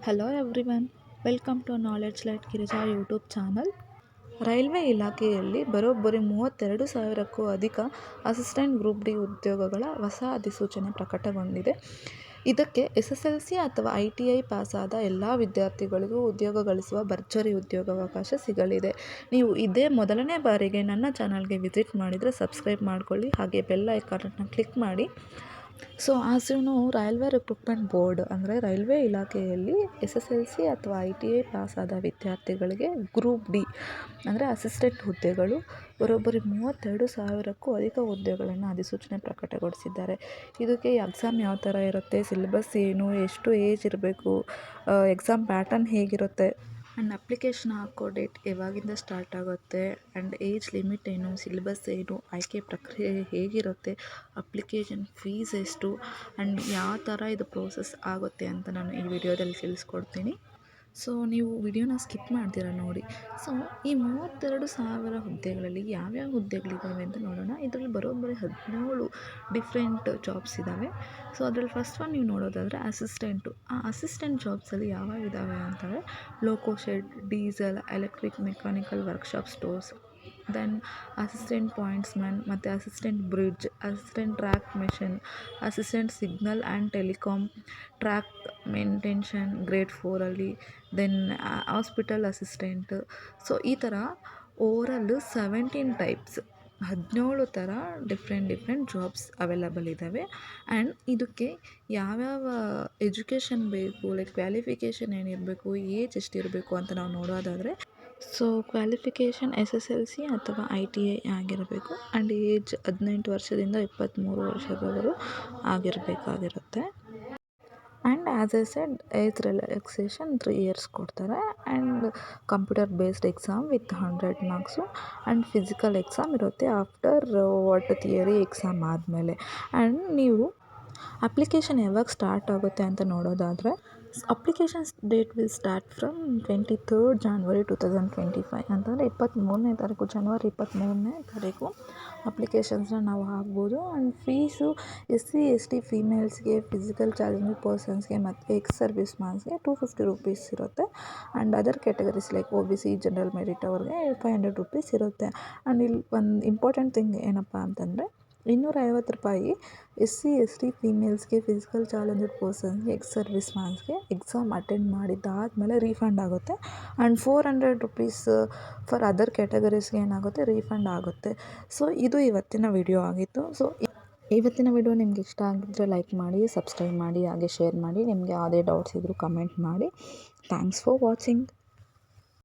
Hello everyone, welcome to knowledge light Girija YouTube channel. Railway ಇಲಾಖೆಯಲ್ಲಿ ಬರೋಬ್ಬರಿ 32,000ಕ್ಕೂ ಅಧಿಕ ಅಸಿಸ್ಟೆಂಟ್ ಗ್ರೂಪ್ ಡಿ ಉದ್ಯೋಗಗಳ ಹೊಸ ಅಧಿಸೂಚನೆ ಪ್ರಕಟಗೊಂಡಿದೆ. ಇದಕ್ಕೆ SSLC ಅಥವಾ ITI ಪಾಸಾದ ಎಲ್ಲ ವಿದ್ಯಾರ್ಥಿಗಳಿಗೂ ಉದ್ಯೋಗ ಗಳಿಸುವ ಭರ್ಜರಿ ಉದ್ಯೋಗಾವಕಾಶ ಸಿಗಲಿದೆ. ನೀವು ಇದೇ ಮೊದಲನೇ ಬಾರಿಗೆ ನನ್ನ ಚಾನಲ್ಗೆ ವಿಸಿಟ್ ಮಾಡಿದರೆ ಸಬ್ಸ್ಕ್ರೈಬ್ ಮಾಡಿಕೊಳ್ಳಿ, ಹಾಗೆ ಬೆಲ್ ಐಕಾನನ್ನು ಕ್ಲಿಕ್ ಮಾಡಿ. So as you know, railway recruitment board ಅಂದರೆ ರೈಲ್ವೆ ಇಲಾಖೆಯಲ್ಲಿ SSLC ಅಥವಾ ITI ಪಾಸಾದ ವಿದ್ಯಾರ್ಥಿಗಳಿಗೆ ಗ್ರೂಪ್ ಡಿ ಅಂದರೆ ಅಸಿಸ್ಟೆಂಟ್ ಹುದ್ದೆಗಳು ಬರೋಬ್ಬರಿ 32,000ಕ್ಕೂ ಅಧಿಕ ಹುದ್ದೆಗಳನ್ನು ಅಧಿಸೂಚನೆ ಪ್ರಕಟಗೊಳಿಸಿದ್ದಾರೆ. ಇದಕ್ಕೆ ಎಕ್ಸಾಮ್ ಯಾವ ಥರ ಇರುತ್ತೆ, ಸಿಲೆಬಸ್ ಏನು, ಎಷ್ಟು ಏಜ್ ಇರಬೇಕು, ಎಕ್ಸಾಮ್ ಪ್ಯಾಟರ್ನ್ ಹೇಗಿರುತ್ತೆ ಆ್ಯಂಡ್ ಅಪ್ಲಿಕೇಶನ್ ಹಾಕೋ ಡೇಟ್ ಯಾವಾಗಿಂದ ಸ್ಟಾರ್ಟ್ ಆಗುತ್ತೆ ಆ್ಯಂಡ್ ಏಜ್ ಲಿಮಿಟ್ ಏನು, ಸಿಲೆಬಸ್ ಏನು, ಆಯ್ಕೆ ಪ್ರಕ್ರಿಯೆ ಹೇಗಿರುತ್ತೆ, ಅಪ್ಲಿಕೇಶನ್ ಫೀಸ್ ಎಷ್ಟು ಆ್ಯಂಡ್ ಯಾವ ಥರ ಇದು ಪ್ರೋಸೆಸ್ ಆಗುತ್ತೆ ಅಂತ ನಾನು ಈ ವಿಡಿಯೋದಲ್ಲಿ ತಿಳಿಸ್ಕೊಡ್ತೀನಿ. ಸೊ ನೀವು ವಿಡಿಯೋನ ಸ್ಕಿಪ್ ಮಾಡ್ತೀರಾ ನೋಡಿ. ಸೊ ಈ 32,000 ಹುದ್ದೆಗಳಲ್ಲಿ ಯಾವ್ಯಾವ ಹುದ್ದೆಗಳಿದ್ದಾವೆ ಅಂತ ನೋಡೋಣ. ಇದರಲ್ಲಿ ಬರೋಬ್ಬರಿ 17 ಡಿಫ್ರೆಂಟ್ ಜಾಬ್ಸ್ ಇದ್ದಾವೆ. ಸೊ ಅದರಲ್ಲಿ ಫಸ್ಟ್ ಒನ್ ನೀವು ನೋಡೋದಾದರೆ ಅಸಿಸ್ಟೆಂಟು. ಆ ಅಸಿಸ್ಟೆಂಟ್ ಜಾಬ್ಸಲ್ಲಿ ಯಾವ್ಯಾವ ಇದ್ದಾವೆ ಅಂತಂದರೆ loco shed, diesel, electric, mechanical workshop stores, then assistant pointsman ಮತ್ತು assistant bridge, assistant track machine, assistant signal and telecom, track maintenance grade 4ಅಲ್ಲಿ, ದೆನ್ ಹಾಸ್ಪಿಟಲ್ ಅಸಿಸ್ಟೆಂಟ್. ಸೊ ಈ ಥರ ಓವರಾಲ್ 17 ಟೈಪ್ಸ್, 17 ಥರ ಡಿಫ್ರೆಂಟ್ ಜಾಬ್ಸ್ ಅವೈಲಬಲ್ ಇದ್ದಾವೆ. And ಇದಕ್ಕೆ ಯಾವ್ಯಾವ education ಬೇಕು, like qualification ಏನಿರಬೇಕು, ಏಜ್ ಎಷ್ಟಿರಬೇಕು ಅಂತ ನಾವು ನೋಡೋದಾದರೆ, ಸೊ ಕ್ವಾಲಿಫಿಕೇಷನ್ SSLC ಅಥವಾ ITI ಆಗಿರಬೇಕು ಆ್ಯಂಡ್ ಏಜ್ 18 ವರ್ಷದಿಂದ 23 ವರ್ಷದವರು ಆಗಿರಬೇಕಾಗಿರುತ್ತೆ. And as I said, age relaxation 3 years ಕೊಡ್ತಾರೆ. And computer based exam with 100 marks and physical exam ಇರುತ್ತೆ ಆಫ್ಟರ್ ಥಿಯರಿ ಎಕ್ಸಾಮ್ ಆದಮೇಲೆ. ಆ್ಯಂಡ್ ನೀವು ಅಪ್ಲಿಕೇಶನ್ ಯಾವಾಗ ಸ್ಟಾರ್ಟ್ ಆಗುತ್ತೆ ಅಂತ ನೋಡೋದಾದರೆ, applications date will start from 23rd January 2025 ಅಂತಂದರೆ 23ನೇ ತಾರೀಕು, ಜನವರಿ 23ನೇ ತಾರೀಕು ಅಪ್ಲಿಕೇಶನ್ಸ್ನ ನಾವು ಹಾಕ್ಬೋದು. ಆ್ಯಂಡ್ ಫೀಸು SC ST ಫೀಮೇಲ್ಸ್ಗೆ, ಫಿಸಿಕಲ್ ಚಾಲೆಂಜ್ಡ್ ಪರ್ಸನ್ಸ್ಗೆ ಮತ್ತು ಎಕ್ಸ್ ಸರ್ವಿಸ್ ಮ್ಯಾನ್ಸ್ಗೆ 250 ರೂಪೀಸ್ ಇರುತ್ತೆ. And other categories like OBC, general merit ಅವ್ರಿಗೆ 500 ರೂಪೀಸ್ ಇರುತ್ತೆ. ಆ್ಯಂಡ್ ಇಲ್ಲಿ ಒಂದು ಇಂಪಾರ್ಟೆಂಟ್ ಥಿಂಗ್ ಏನಪ್ಪ ಅಂತಂದರೆ, 250 ರೂಪಾಯಿ SC ST ಫೀಮೇಲ್ಸ್ಗೆ, ಫಿಸಿಕಲ್ ಚಾಲೆಂಜ್ಡ್ ಪರ್ಸನ್ಸ್ಗೆ, ಎಕ್ಸ್ ಸರ್ವಿಸ್ ಮ್ಯಾನ್ಸ್ಗೆ ಎಕ್ಸಾಮ್ ಅಟೆಂಡ್ ಮಾಡಿದ್ದಾದಮೇಲೆ ರೀಫಂಡ್ ಆಗುತ್ತೆ. ಆ್ಯಂಡ್ 400 ರೂಪೀಸ್ ಫಾರ್ ಅದರ್ ಕ್ಯಾಟಗರೀಸ್ಗೆ ಏನಾಗುತ್ತೆ, ರೀಫಂಡ್ ಆಗುತ್ತೆ. ಸೊ ಇದು ಇವತ್ತಿನ ವಿಡಿಯೋ ಆಗಿತ್ತು. ಸೊ ಇವತ್ತಿನ ವಿಡಿಯೋ ನಿಮ್ಗೆ ಇಷ್ಟ ಆಗಿದ್ದರೆ ಲೈಕ್ ಮಾಡಿ, ಸಬ್ಸ್ಕ್ರೈಬ್ ಮಾಡಿ, ಹಾಗೆ ಶೇರ್ ಮಾಡಿ. ನಿಮಗೆ ಯಾವುದೇ ಡೌಟ್ಸ್ ಇದ್ದರೂ ಕಮೆಂಟ್ ಮಾಡಿ. Thanks for watching.